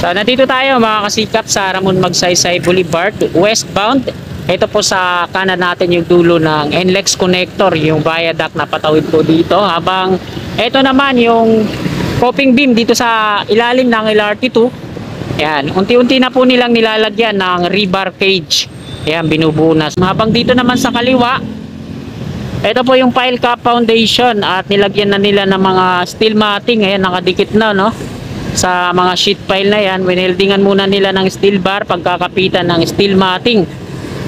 So nandito tayo mga kasikap sa Ramon Magsaysay Boulevard, westbound. Ito po sa kanan natin yung dulo ng NLEX connector, yung viaduct na patawid po dito. Habang ito naman yung coping beam dito sa ilalim ng LRT2. Ayan, unti-unti na po nilang nilalagyan ng rebar cage. Ayan, binubunas. Habang dito naman sa kaliwa, ito po yung pile cap foundation at nilagyan na nila ng mga steel matting. Ayan, nakadikit na, no? Sa mga sheet pile na yan, wineldingan muna nila ng steel bar, pagkakapitan ng steel matting.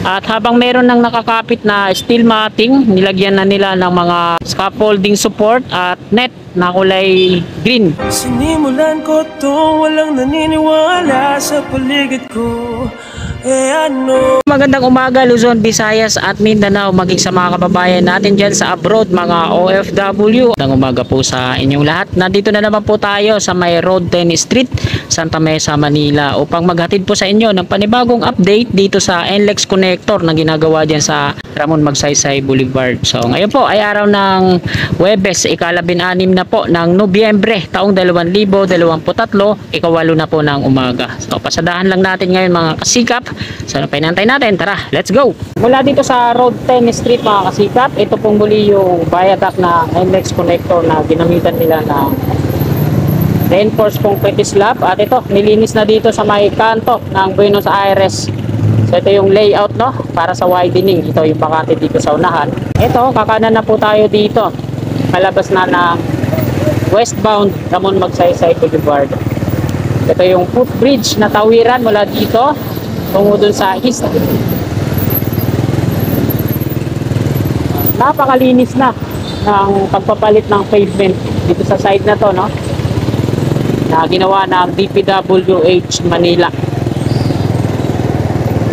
At habang meron ng nakakapit na steel matting, nilagyan na nila ng mga scaffolding support at net na kulay green. Sinimulan ko to, walang naniniwala sa paligid ko. Magandang umaga Luzon, Visayas at Mindanao, maging sa mga kababayan natin dyan sa abroad, mga OFW. Magandang umaga po sa inyong lahat. Nandito na naman po tayo sa may Road 10 Street, Santa Mesa, Manila, upang maghatid po sa inyo ng panibagong update dito sa NLEX connector na ginagawa dyan sa Ramon Magsaysay Boulevard. So ngayon po ay araw ng Huwebes, ika-13 na po ng Nobyembre, taong 2023, ika-8 na po ng umaga. So pasadahan lang natin ngayon mga kasikap. So ano pa inantay natin? Tara, let's go! Mula dito sa Road 10 Street mga kasikap, ito pong muli yung viaduct na NLEX connector na ginamitan nila na reinforced concrete slab. At ito, nilinis na dito sa may kanto ng Buenos Aires. So ito yung layout, no, para sa widening. Ito yung pakati dito sa unahan. Ito, kakanan na po tayo dito. Palabas na ng westbound Ramon Magsaysay Boulevard. Ito yung footbridge na tawiran mula dito tungo dun sa east. Napakalinis na ng pagpapalit ng pavement dito sa side na to, no, na ginawa ng DPWH Manila.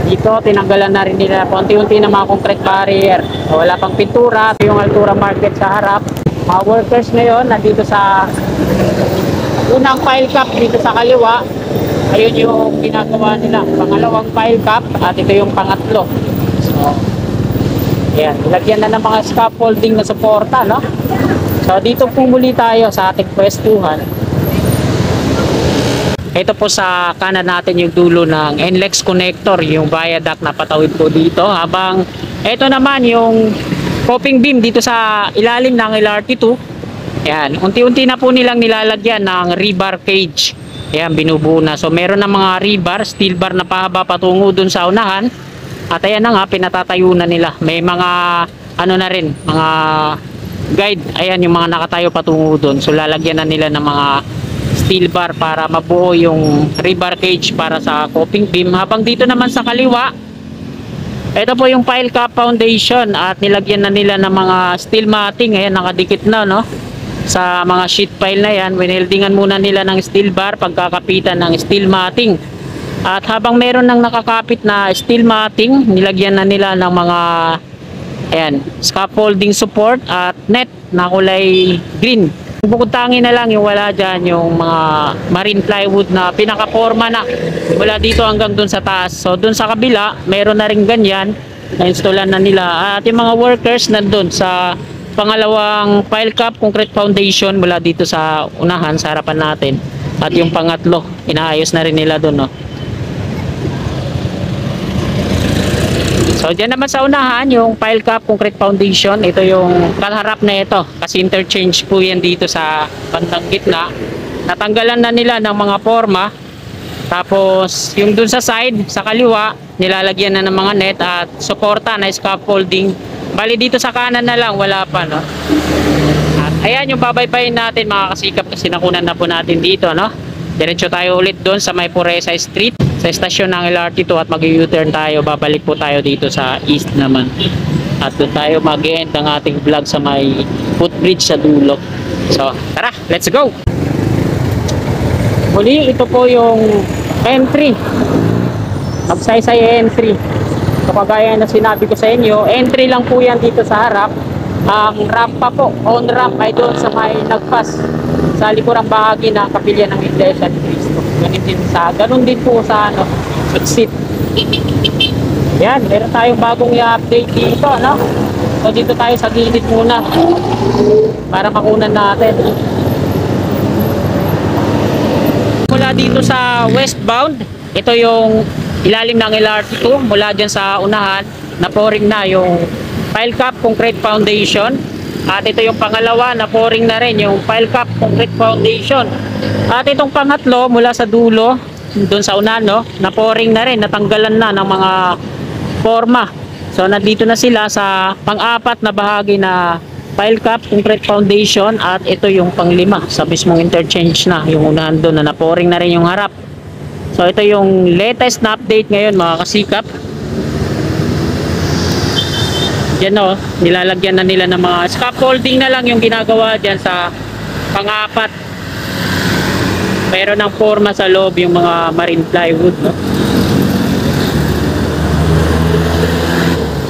Dito tinanggalan na rin nila konti-unti na mga concrete barrier. Wala pang pintura. Yung Altura Market sa harap. Mga workers ngayon nandito sa unang pile cap dito sa kaliwa. Ayun yung ginagawa nila, pangalawang pile cap, at ito yung pangatlo. So ayan, lagyan na ng mga scaffolding na suporta, no? So dito po muli tayo sa ating pwestuhan. Ito po sa kanan natin yung dulo ng NLEX connector, yung viaduct na patawid po dito. Habang ito naman yung coping beam dito sa ilalim ng LRT2. Ayan, unti-unti na po nilang nilalagyan ng rebar cage. Ayan, binubunas. So meron na mga rebar, steel bar na pahaba patungo dun sa unahan. At ayan na nga, pinatatayo na nila. May mga ano na rin, mga guide. Ayan yung mga nakatayo patungo dun. So lalagyan na nila ng mga steel bar para mabuo yung rebar cage para sa coping beam. Habang dito naman sa kaliwa, ito po yung pile cap foundation at nilagyan na nila ng mga steel matting. Ayan, nakadikit na, no, sa mga sheet pile na yan. Wineldingan muna nila ng steel bar, pagkakapitan ng steel matting. At habang meron ng nakakapit na steel matting, nilagyan na nila ng mga ayan, scaffolding support at net na kulay green. Bukod tangi na lang yung wala dyan, yung mga marine plywood na pinaka-forma na mula dito hanggang dun sa taas. So dun sa kabila, meron na rin ganyan, na-installan na nila. At yung mga workers nandun sa pangalawang pile cap concrete foundation mula dito sa unahan, sa harapan natin. At yung pangatlo, inaayos na rin nila dun, no. So dyan naman sa unahan, yung pile cap concrete foundation, ito yung kalharap na ito. Kasi interchange po yan dito sa bandang gitna. Natanggalan na nila ng mga forma. Tapos yung dun sa side, sa kaliwa, nilalagyan na ng mga net at suporta na scaffolding. Bali dito sa kanan na lang, wala pa, no. At ayan yung babaybayin natin mga kasikap, kasi nakunan na po natin dito, no. Diretso tayo ulit doon sa may Puresa Street, sa estasyon ng LRT2, at mag-U-turn tayo. Babalik po tayo dito sa east naman. At doon tayo mag-end ang ating vlog sa may footbridge sa dulo. So tara, let's go! Muli, ito po yung entry, Magsaysay entry. Kapag na sinabi ko sa inyo, entry lang po yan dito sa harap. Ang rampa po, on ramp ay doon sa may nagpas sa likurang bahagi ng kapilya ng Iglesia ni Cristo. Ganun din po sa ano, exit. Yan, meron tayong bagong i-update dito, no? So dito tayo sa gilid muna para makunan natin. Mula mula dito sa westbound, ito yung ilalim ng LRT2. Mula dyan sa unahan, na-pouring na yung pile cap concrete foundation. At ito yung pangalawa, na-pouring na rin yung pile cap concrete foundation. At itong pangatlo, mula sa dulo, doon sa unahan, no, na-pouring na rin, natanggalan na ng mga forma. So nandito na sila sa pang-apat na bahagi na pile cap concrete foundation, at ito yung pang-lima sa mismong interchange na, yung unahan doon na na-pouring na rin yung harap. So ito yung latest na update ngayon mga kasikap. Diyan, no, nilalagyan na nila ng mga scaffolding na lang yung ginagawa dyan sa pang-apat. Meron ng forma sa loob yung mga marine plywood, no?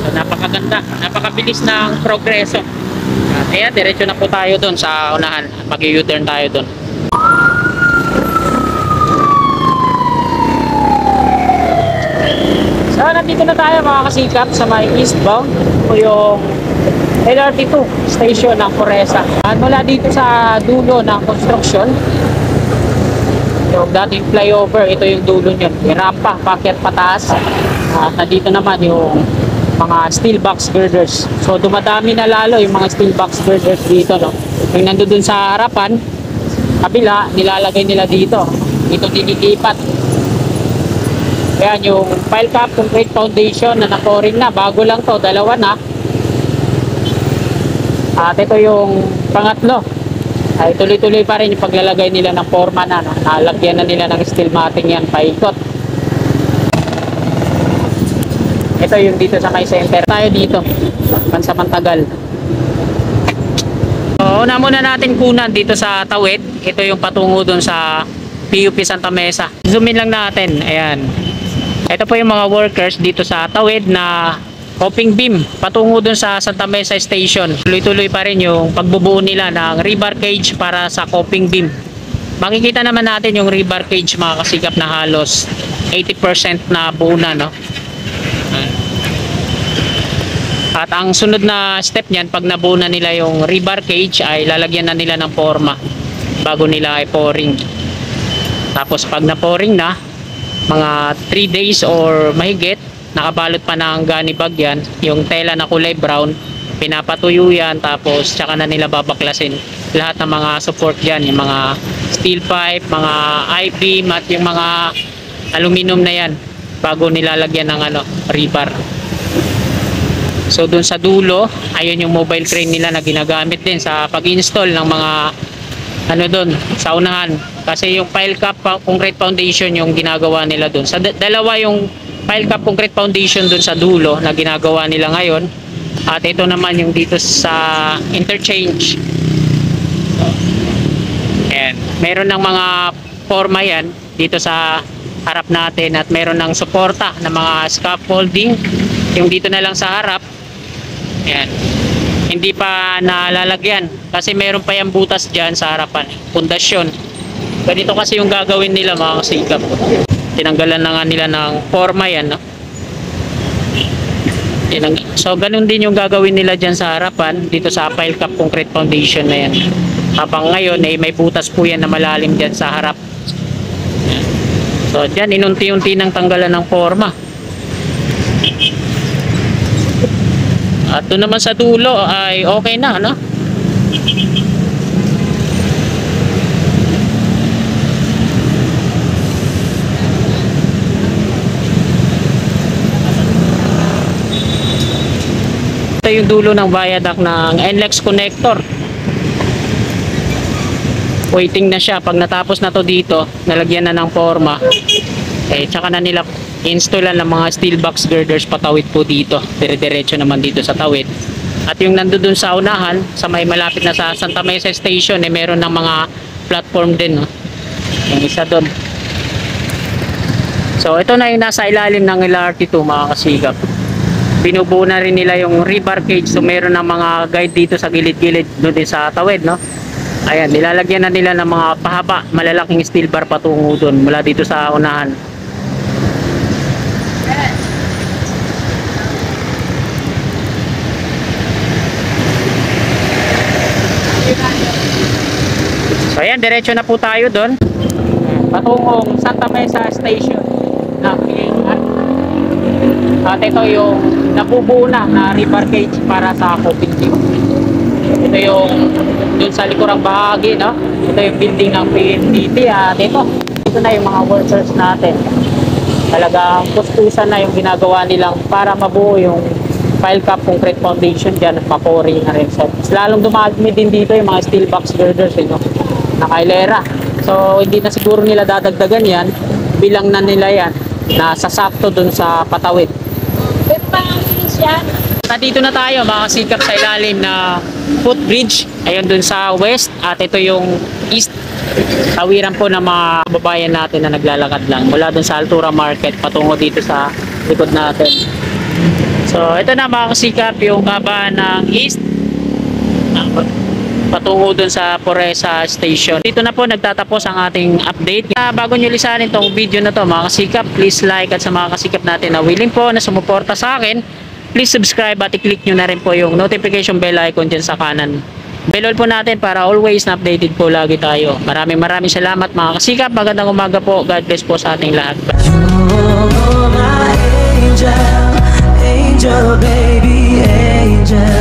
So napakaganda, napakabilis ng progreso. At ayan, diretso na po tayo doon sa unahan. Mag-u-turn tayo doon. So nandito na tayo mga kasikap sa may eastbound o yung LRT2 station ng Coresa. At mula dito sa dulo ng construction, yung dating flyover, ito yung dulo nyo. Yung rampa, packet pataas. At nandito naman yung mga steel box girders. So dumadami na lalo yung mga steel box girders dito, no? Yung nandun sa harapan, kabila, nilalagay nila dito. Ito dinilipat. Ayan yung pile cap concrete foundation na na-pouring na. Bago lang to, dalawa na. At ito yung pangatlo. Ay tuloy-tuloy pa rin yung paglalagay nila ng forma na, no? Nalagyan na nila ng steel matting yan, paikot. Ito yung dito sa may center. Tayo dito, Pansamantagal. So, una muna natin kunan dito sa Tawid. Ito yung patungo dun sa PUP Santa Mesa. Zoom in lang natin. Ayan. Ito po yung mga workers dito sa Tawid na coping beam patungo dun sa Santa Mesa Station. Tuloy-tuloy pa rin yung pagbubuo nila ng rebar cage para sa coping beam. Makikita naman natin yung rebar cage mga kasikap na halos 80% na buo na, no? At ang sunod na step niyan, pag nabuo na nila yung rebar cage, ay lalagyan na nila ng forma bago nila ay pouring. Tapos pag na-pouring na, mga 3 days or mahigit, nakabalot pa ng gunny bag yan, yung tela na kulay brown, pinapatuyo yan, tapos tsaka na nila babaklasin lahat ng mga support dyan, yung mga steel pipe, mga I-beam at yung mga aluminum na yan bago nilalagyan ng rebar. So dun sa dulo, ayun yung mobile crane nila na ginagamit din sa pag-install ng mga dun sa unahan, kasi yung pile cap concrete foundation yung ginagawa nila dun sa dalawa, yung pile cap concrete foundation dun sa dulo na ginagawa nila ngayon, at ito naman yung dito sa interchange. Ayan, meron ng mga forma yan dito sa harap natin, at meron ng suporta ng mga scaffolding yung dito na lang sa harap. Ayan, hindi pa nalalagyan kasi meron pa yung butas dyan sa harapan, pundasyon. Ganito kasi yung gagawin nila mga kasikap. Tinanggalan na nga nila ng forma yan, no? So ganun din yung gagawin nila dyan sa harapan dito sa pile cap concrete foundation na yan. Habang ngayon ay may butas po yan na malalim dyan sa harap. So dyan inunti-unti ng tanggalan ng forma. At doon naman sa dulo ay okay na, no? Ito yung dulo ng viaduct ng NLEX connector. Waiting na siya. Pag natapos na to dito, nalagyan na ng forma, tsaka na nila installan ng mga steel box girders patawid po dito. Dire-diretso naman dito sa tawid. At yung nandoon sa unahan, sa may malapit na sa Santa Mesa Station, meron ng mga platform din, no? Yung isa doon. So ito na yung nasa ilalim ng LRT2 mga kasigap. Binubuo na rin nila yung rebar cage. So meron ng mga guide dito sa gilid-gilid doon din sa tawid, no? Ayan, nilalagyan na nila ng mga pahaba, malalaking steel bar patungo doon mula dito sa unahan. So ayan, diretso na po tayo doon. patungong Santa Mesa Station ng PNR. At ito yung nabubuo na river cage para sa coping jeep. Ito yung dun sa likurang bahagi, no? Ito yung building ng PNDT at ito na yung mga workers natin. Talagang kustusan na yung ginagawa nilang para mabuo yung pile cap concrete foundation dyan at mapori na rin. So, lalong dumami din dito yung mga steel box girders, no? Nakailera. So, hindi na siguro nila dadagdagan yan. Bilang na nila yan na sasakto dun sa patawid. Dito na tayo mga sikap sa ilalim na footbridge. Ayun dun sa west at ito yung east. Tawiran po ng mga kababayan natin na naglalakad lang mula dun sa Altura Market patungo dito sa likod natin. So ito na mga kasikap yung kabahan ng east patungo dun sa Poresa Station. Dito na po nagtatapos ang ating update. Bago nyo lisanin tong video na to mga kasikap, please like at sa mga kasikap natin na willing po na sumuporta sa akin, please subscribe at i-click nyo na rin po yung notification bell icon dyan sa kanan. Bell po natin para always na updated po lagi tayo. Maraming salamat mga kasikap. Magandang umaga po. God bless po sa ating lahat. You're my angel, angel baby, angel.